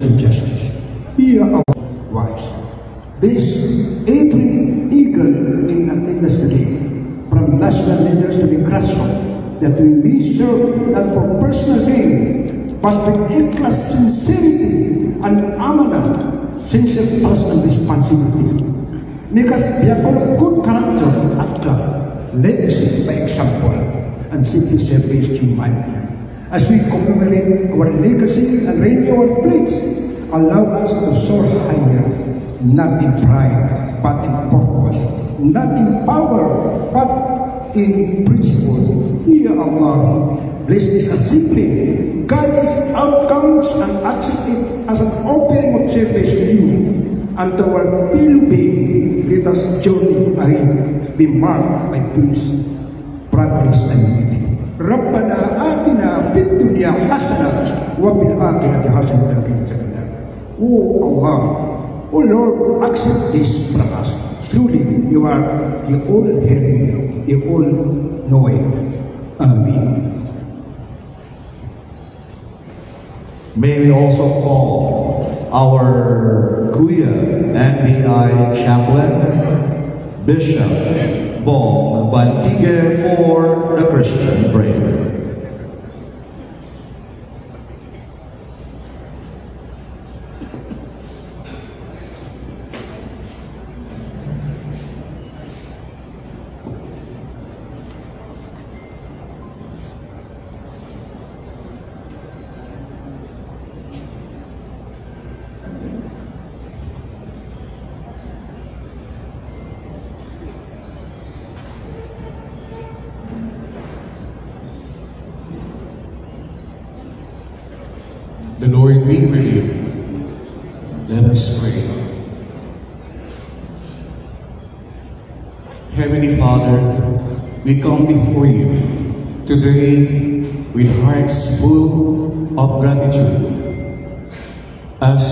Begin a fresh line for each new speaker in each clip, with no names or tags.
justice. Hear our voice. This every eager investigation from national leaders to the grassroots that we serve not for personal gain, but with ikhlas, sincerity, and amanah, sincere trust and responsibility. Make us be a good character and actor, legacy by example, and simply service humanity. As we commemorate our legacy and renew our pledge, allow us to soar higher, not in pride, but in purpose, not in power, but in principle. Hear Allah, bless this assembly, guide its outcomes, and accept it as an offering of service to you, and to our fellow being. Let us journey ahead be marked by peace, progress, and unity. ربنا آتنا في الدنيا حسنة وفي الآخرة حسنة وقنا عذاب النار. Oh Allah, oh Lord, accept this from us. Truly, you are the all-hearing, the all-knowing. Amen.
May we also call our Kuya NBI Chaplain, Bishop Bong Bantige for the Christian prayer.
The Lord be with you. Let us pray. Heavenly Father, we come before you today with hearts full of gratitude as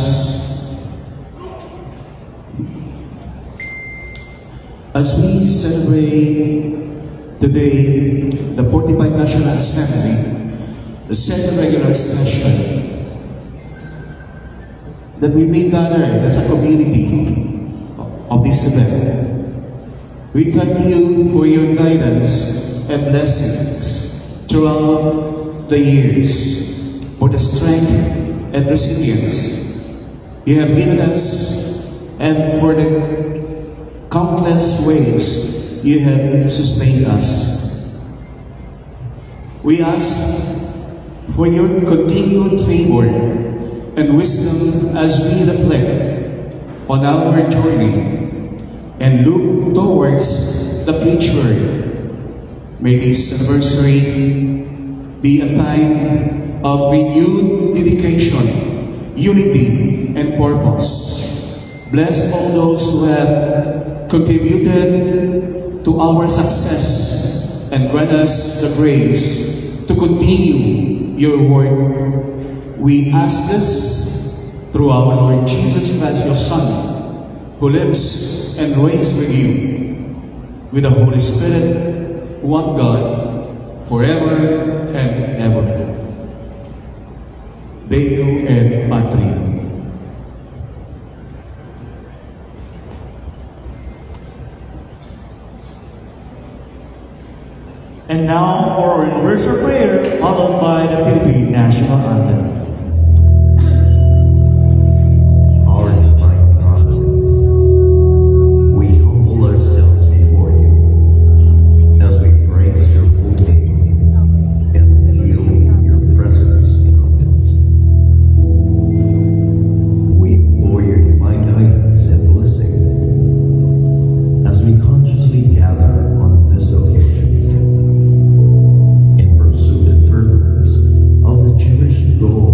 we celebrate today the 45th National Assembly, the second regular session, that we may gather as a community of this event. We thank you for your guidance and blessings throughout the years, for the strength and resilience you have given us, and for the countless ways you have sustained us. We ask for your continued favor and wisdom as we reflect on our journey and look towards the future. May this anniversary be a time of renewed dedication, unity, and purpose. Bless all those who have contributed to our success and grant us the grace to continue your work. We ask this through our Lord Jesus Christ, your Son, who lives and reigns with you, with the Holy Spirit, one God, forever and ever. Deo et Patria.
And now for our universal prayer, followed by the Philippine National Anthem.
Go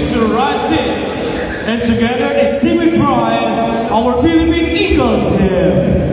Mr. Rod Fitz. And together, it's Sing with Pride, our Philippine Eagles here.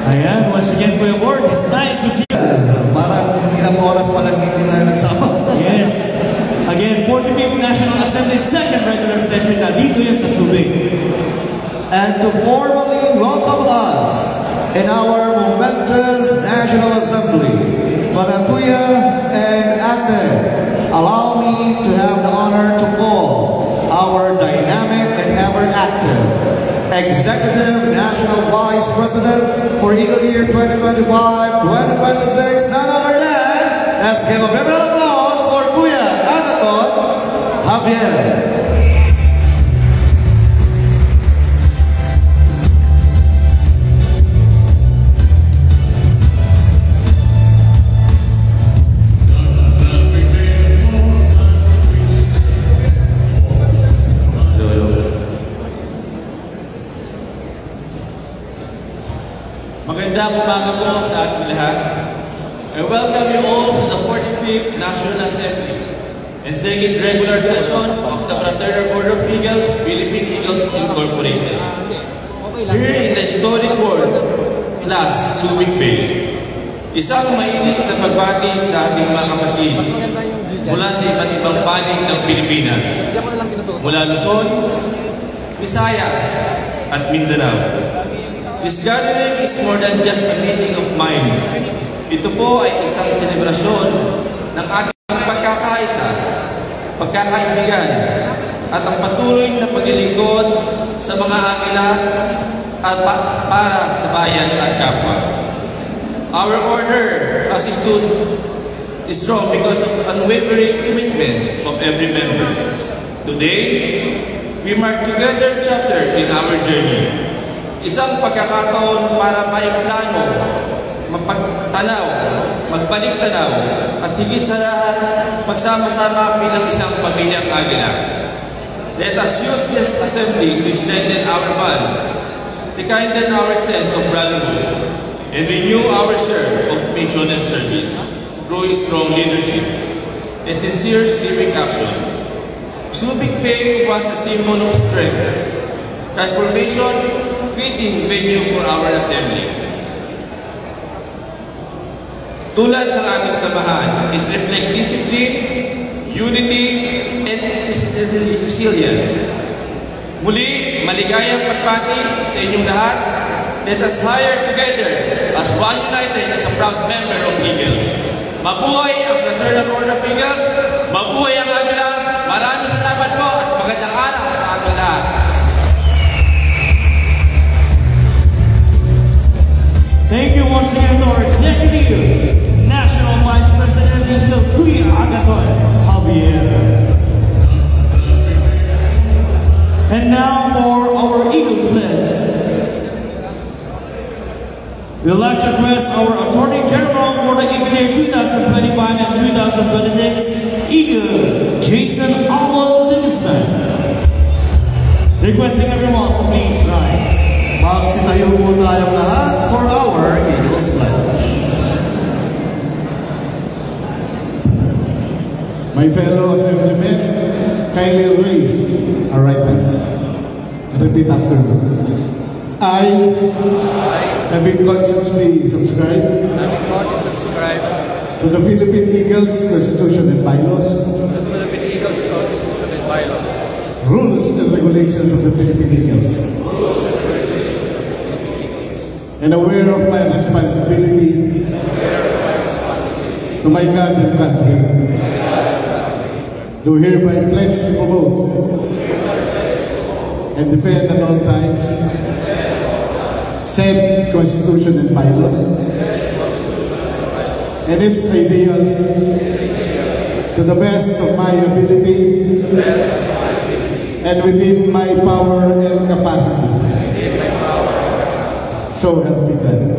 Ayan, once again po yung board, it's nice to see you.
Parang ilang oras pa lang hindi tayo nagsama.
Yes. Again, 45th National Assembly second regular session na dito yan sa Subic.
And to formally welcome us in our momentous National Assembly, mga kuya and ate, allow me to have the honor to call our dynamic and ever-active Executive National Vice President for Eagle Year 2025-2026, none other than, let's give a big round of applause for Kuya Anaton Javier.
Magandang umaga po sa ating lahat. I welcome you all to the 45th National Assembly and second regular session of the Fraternal Order of Eagles, Philippine Eagles Incorporated. Here in the historic world class Subic Bay, isang mainit na pagbati sa ating mga kapatid mula sa iba't ibang panig ng Pilipinas, mula Luzon, Visayas, at Mindanao. This gathering is more than just a meeting of minds. Ito po ay isang selebrasyon ng ating pagkakaisa, pagkakaibigan, at ang patuloy na paglilingkod sa mga akila at para sa bayan at kapwa. Our order has stood strong because of unwavering commitment of every member. Today, we mark together chapter in our journey. Isang pagkakataon para maiplano, mapagtanaw, magbalik-tanaw, at higit sa lahat, magsama-sama bilang isang pamilyang Agila. Let us use this assembly to strengthen our bond, rekindle our sense of brotherhood, and renew our share of mission and service through strong leadership and sincere civic action. Subic Bay was a symbol of strength, transformation, fitting venue for our assembly. Tulad ng ating samahan, it reflects discipline, unity, and resilience. Muli, maligayang pagpati sa inyong lahat. Let us hire together as one united as a proud member of Eagles. Mabuhay ang Fraternal Order of Eagles, mabuhay ang Agila. Maraming salamat po at magandang araw sa ating lahat.
you once again to our Executive National Vice President Eagle Kuya Agaton Javier. And now for our Eagles Pledge. We'd like to request our Attorney General for the Eagle Year 2025 and 2026, Eagle Jason Almond Livingston. Requesting everyone to please rise.
Magsitayo po tayong lahat for our Eagles Pledge.
My fellow assemblymen, kindly raise our right hand and repeat after me. I, having consciously subscribed to the Philippine Eagles Constitution and Bylaws, rules and regulations of the Philippine Eagles, and aware of my responsibility to my God and country, do hereby pledge to promote and defend at all times said Constitution and Bylaws and its ideals to the best of my ability and within my power and capacity. So help me God.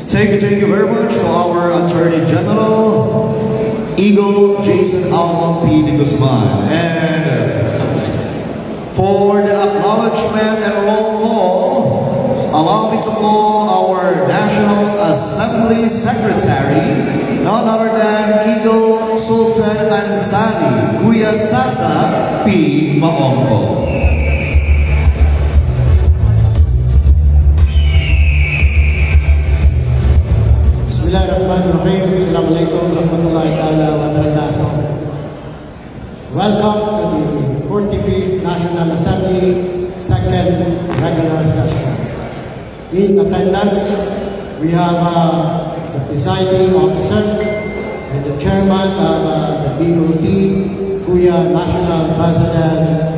Thank you very much to our Attorney General, Eagle Jason Almond P. de Guzman. And for the acknowledgement and roll call, allow me to call our National Assembly Secretary, none other than Eagle Sultan Ansari, Kuya Sasa P. Maongko.
Bismillahirrahmanirrahim. Assalamualaikum warahmatullahi ta'ala wa barakatuh. Welcome to the 45th National Assembly second regular session. In attendance, we have the presiding officer and the chairman of the BOT, Kuya National President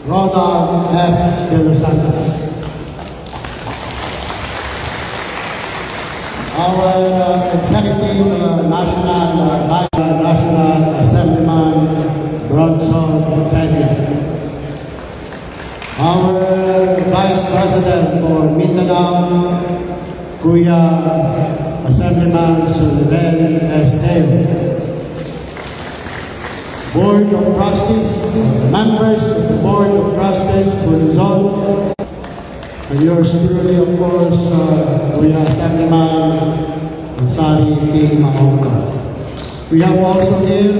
Ronald F. De Los Santos. Our Executive National Assemblyman Bronson Peña. Our Vice President for Mindanao, Kuya Assemblyman Sullivan S. Dale. Board of Trustees, members of the Board of Trustees for Luzon, and yours truly, of course, Kuya Assemblyman Ansari P. Maongko. We have also here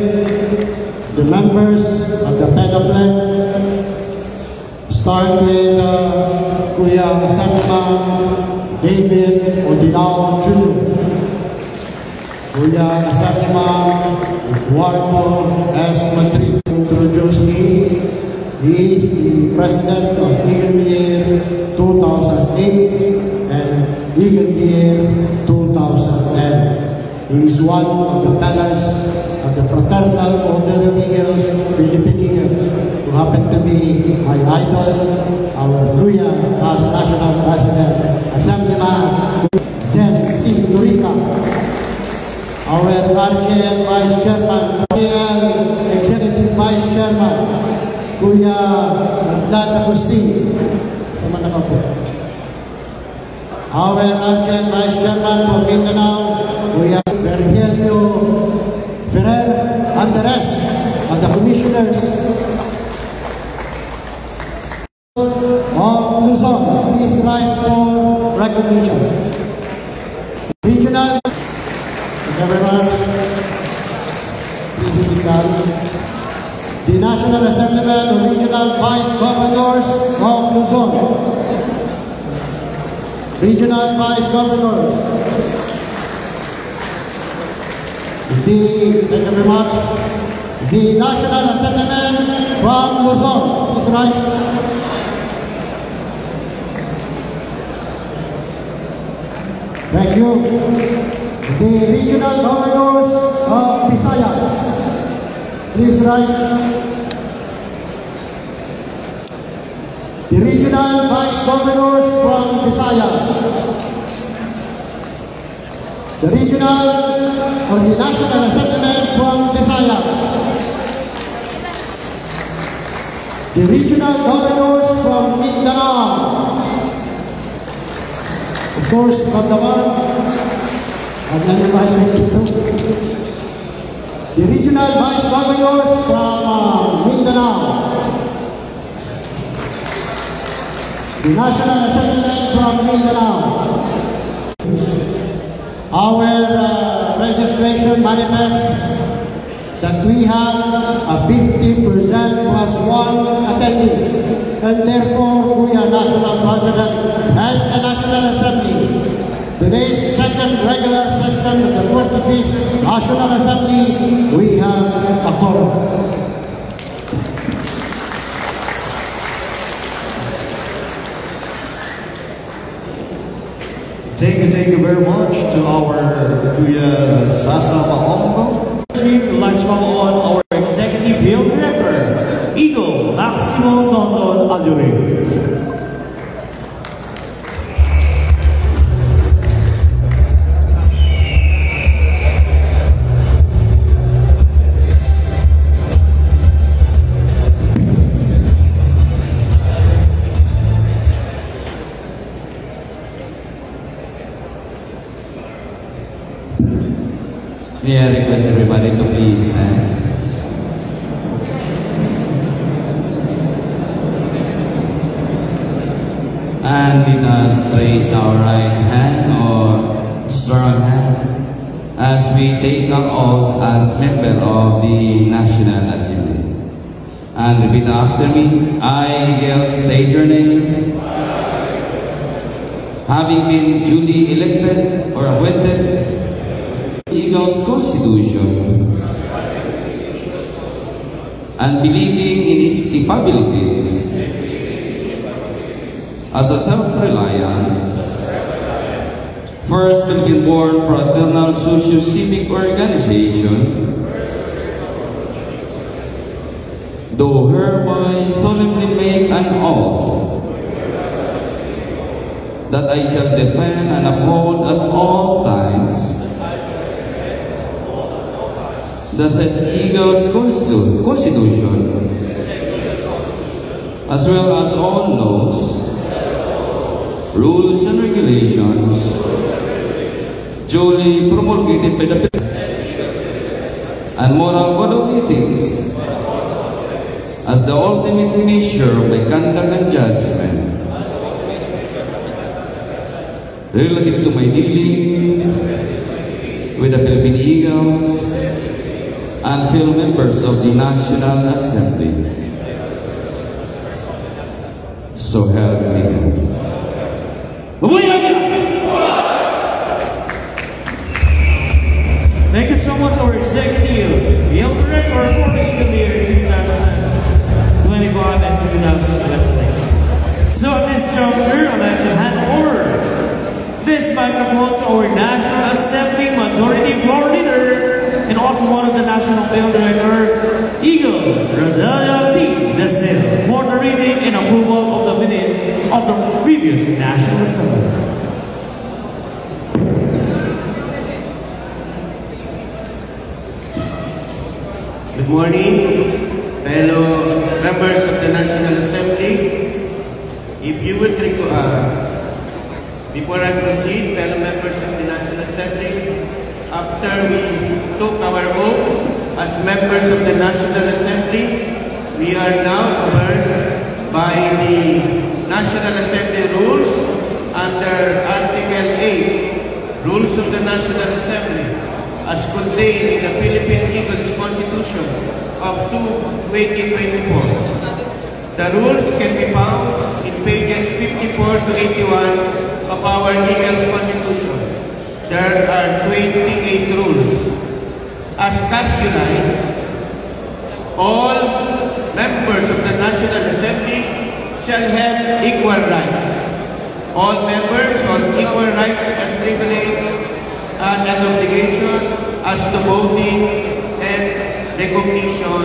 the members of the Penaplec. Start with Kuya Assemblyman David Odinao Jr. Kuya Assemblyman Eduardo S. Madrid. Introduce him. He is the President of Eagle Year 2008 and Eagle Year 2010. He is one of the pillars of the Fraternal Order of Eagles, Philippine Eagles, who happen to be my idol, our Kuya as National President, Assemblyman Zen C. Durica, our RJN Vice Chairman, Executive Vice Chairman, Kuya Adlan Agustin, sama na po. Our RJN Vice Chairman for Mindanao, Kuya Virgilio Ferrer, and the rest of the commissioners of Luzon. Please rise for recognition. Regional, thank you very much. Please sit down. The National Assemblyman of Regional Vice Governors of Luzon. Regional Vice Governors. Thank you very much. The National Assemblyman from Luzon. Please rise. Thank you. The Regional Governors of Visayas. Please rise. the regional vice governors from Visayas, the regional or the national assemblyman from Visayas, the regional governors from Mindanao, of course from the one, and then the regional vice governors from Mindanao, the national assemblyman from Mindanao. Our registration manifests that we have a 50% plus 1 attendees, and therefore we are National President and the National Assembly. Today's second regular session of the 45th National Assembly, we have a quorum.
Thank you very much to our Kuya Sasa Maongo.
We'd like to call on our Executive Bill Director, Eagle Maximo Dondon Adjuri.
May I request everybody to please stand. And let us raise our right hand or strong hand as we take our oath as member of the National Assembly. And repeat after me. I, Eagle, state your name. Having been duly elected or appointed Eagle's Constitution and believing in its capabilities as a self-reliant, first Philippine-born fraternal socio-civic organization, do hereby solemnly make an oath that I shall defend and uphold at all times the said Eagle's Constitution, as well as all laws, rules and regulations duly promulgated by the and moral code of ethics as the ultimate measure of my conduct and judgment relative to my dealings with the Philippine Eagles and fellow members of the National Assembly. So help me God.
Thank you so much, our Executive Bill Director for the Eagle year 2025 and 2026. So at this juncture, I'd like to hand over this microphone to our National Assembly Majority Floor Leader and also one of the National Bill Director, Eagle Rodelia T. Desel, for the reading and approval of the minutes of the previous National Assembly.
Good morning, fellow members of the National Assembly. If you would before I proceed, fellow members of the National Assembly, after we took our oath as members of the National Assembly, we are now governed by the National Assembly rules under Article 8, Rules of the National Assembly, as contained in the Philippine Eagles Constitution of 2024. The rules can be found in pages 54 to 81 of our Eagles Constitution. There are 28 rules. As capsulized, all members of the National Assembly shall have equal rights. All members have equal rights and privilege and an obligation as to voting and recognition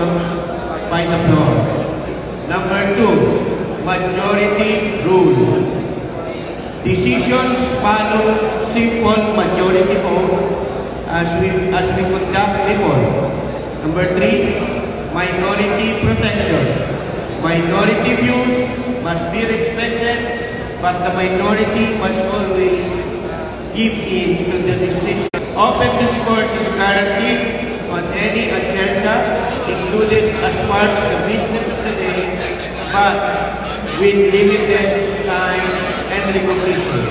by the floor. Number 2, majority rule. Decisions follow simple majority vote as we conduct before. Number 3, minority protection. Minority views must be respected, but the minority must always give in to the decision. Open discourse is guaranteed on any agenda included as part of the business of the day, but with limited time and recognition.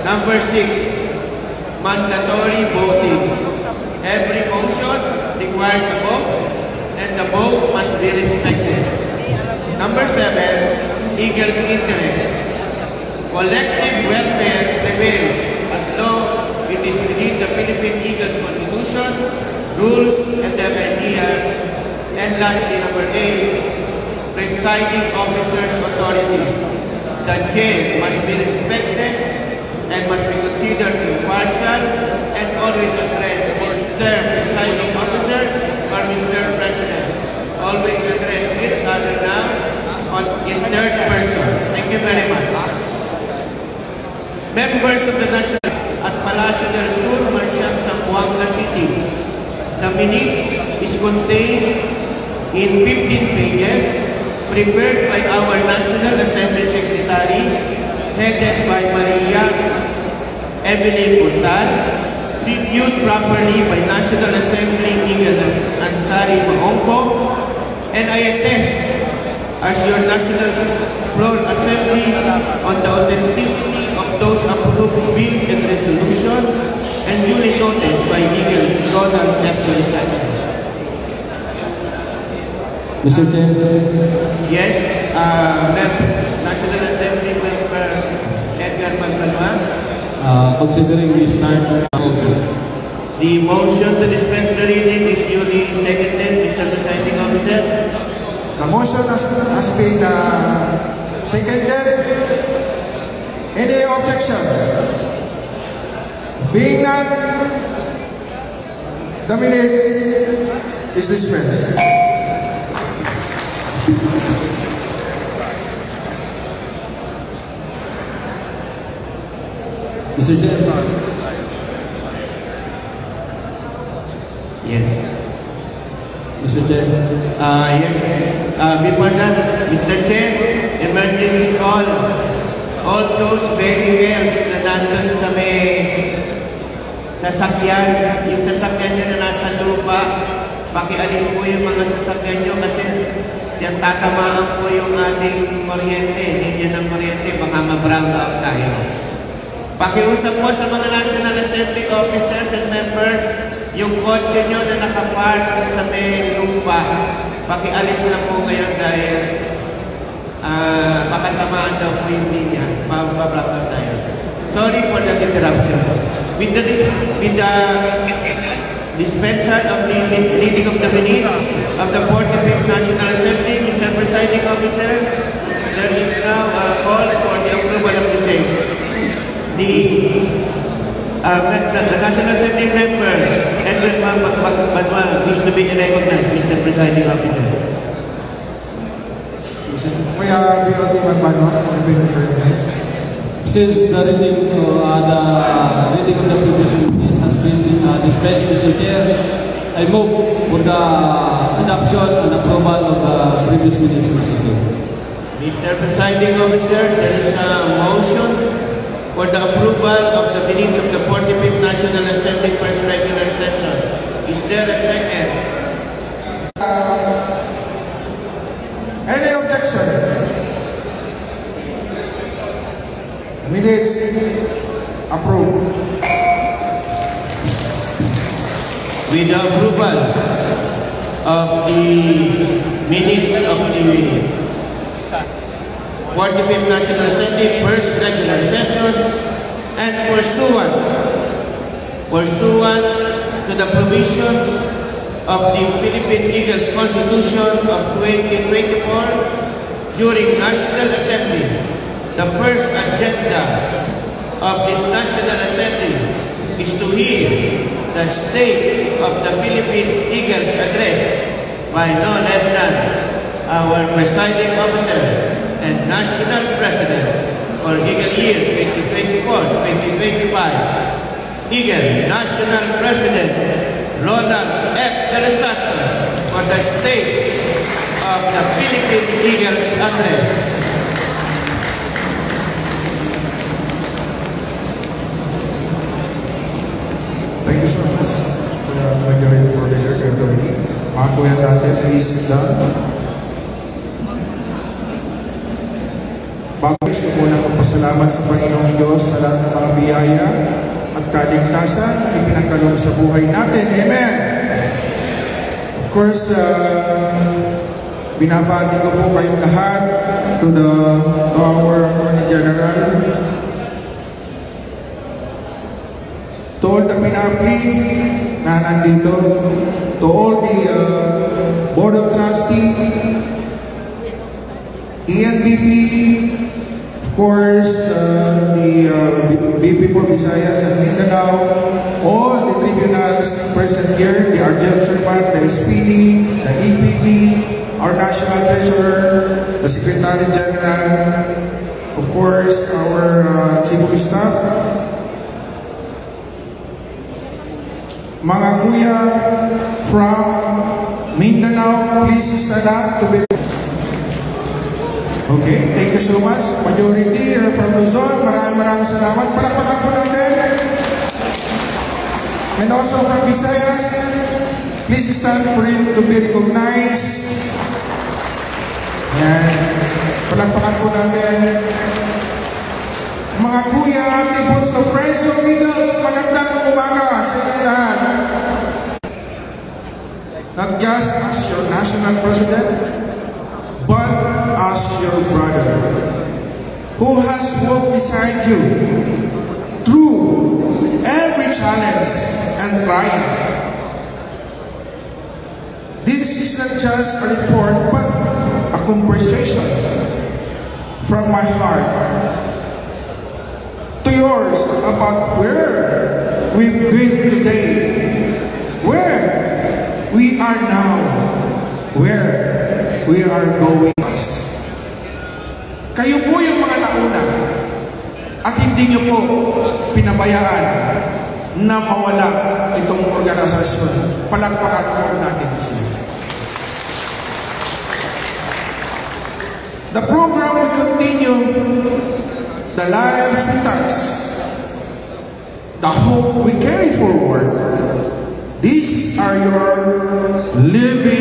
Number 6, mandatory voting. Every motion requires a vote, and the vote must be respected. Number 7, Eagle's interest. Collective welfare prevails as long it is within the Philippine Eagles Constitution, rules, and their ideas. And lastly, number 8, presiding officer's authority. The chair must be respected and must be considered impartial and always address Mr. Presiding Officer or Mr. President. Always address each other now in third person. Thank you very much. Members of the National at Palacio del Sur, Marcial, Zamboanga City. The minutes is contained in 15 pages, prepared by our National Assembly Secretary, headed by Maria Evelyn Puntal, reviewed properly by National Assembly Eagle Ansari Mahongko, and I attest as your National Floor Assembly on the authenticity of those approved bills and resolution and duly noted by Eagle Ronald F. Santos.
Mr. Chair.
Yes, National Assembly Member Edgar Magbanwa.
Considering we start motion.
The motion to dispense the reading is duly seconded, Mr. Presiding Officer.
The motion has been seconded. Any objection? Being none, the minutes is dispensed.
Mr. Chair.
Yes.
Mr. Chair.
Yes. Before that, Mr. Chair, emergency call. All those vehicles na nandun sa may sasakyan, yung sasakyan nyo na nasa lupa, pakialis po yung mga sasakyan nyo kasi yan tatamaan po yung ating kuryente, linya ng kuryente, baka ma-brown out tayo. Pakiusap po sa mga National Assembly officers and members, yung kotse nyo na nakapark sa may lupa, pakialis na po ngayon dahil baka tamaan daw po yung linya, ma-brown out tayo. Sorry for the interruption. With the dispensal of the reading of the minutes of the 45th National Assembly, Mr. Presiding Officer, there is now a call for the approval of the same. The National Assembly member, Edwin Magbanwa, is to be recognized, Mr. Presiding Officer.
Kuya BOT Magbanwa, have been recognized.
Since the reading of the previous minutes has been dispensed, Mr. Chair, I move for the adoption and approval of the previous minutes, Mr. Chair.
Mr. Presiding Officer, there is a motion for the approval of the minutes of the 45th National Assembly First Regular Session. Is there a second?
Any objection? Minutes approved.
With the approval of the minutes of the 45th National Assembly First Regular Session and pursuant to the provisions of the Philippine Eagles Constitution of 2024 during National Assembly, the first agenda of this National Assembly is to hear the State of the Philippine Eagles address by no less than our Presiding Officer, and National President for Eagle Year 2024-2025. Eagle National President Ronald F. De Los Santos for the State of the Philippine Eagles Address.
Thank you so much, Majority Floor Leader Gagawin. Mga kuya natin, please sit down. Bago ko muna magpasalamat sa Panginoong Diyos sa lahat ng mga biyaya at kaligtasan na ipinagkaloob sa buhay natin. Amen! Of course, binabati ko po kayong lahat to our Attorney General, to all the pinapli na nandito, to all the Board of Trustees, ENBP, of course, the BP for Visayas and Mindanao, all the tribunals present here, the RJL Chairman, the SPD, the EPD, our National Treasurer, the Secretary General, of course, our Chief of Staff, mga kuya from Mindanao, please stand up to be. Okay, thank you so much. Majority from Luzon, maraming salamat. Palakpakan po natin. And also from Visayas, please stand for you to be recognized. Yan. Palakpakan po natin. Mga kuya, ating bunso, Friends of Eagles, magandang umaga sa inyong lahat. Not just as your national president, but as your brother, who has walked beside you through every challenge and trial. This is not just a report, but a conversation from my heart to yours about where we've been today, where we are now, where we are going. Kayo po yung mga nauna at hindi nyo po pinabayaan na mawala itong organisasyon. Palakpakan po natin sila. The program will continue. The lives we touch, the hope we carry forward. These are your living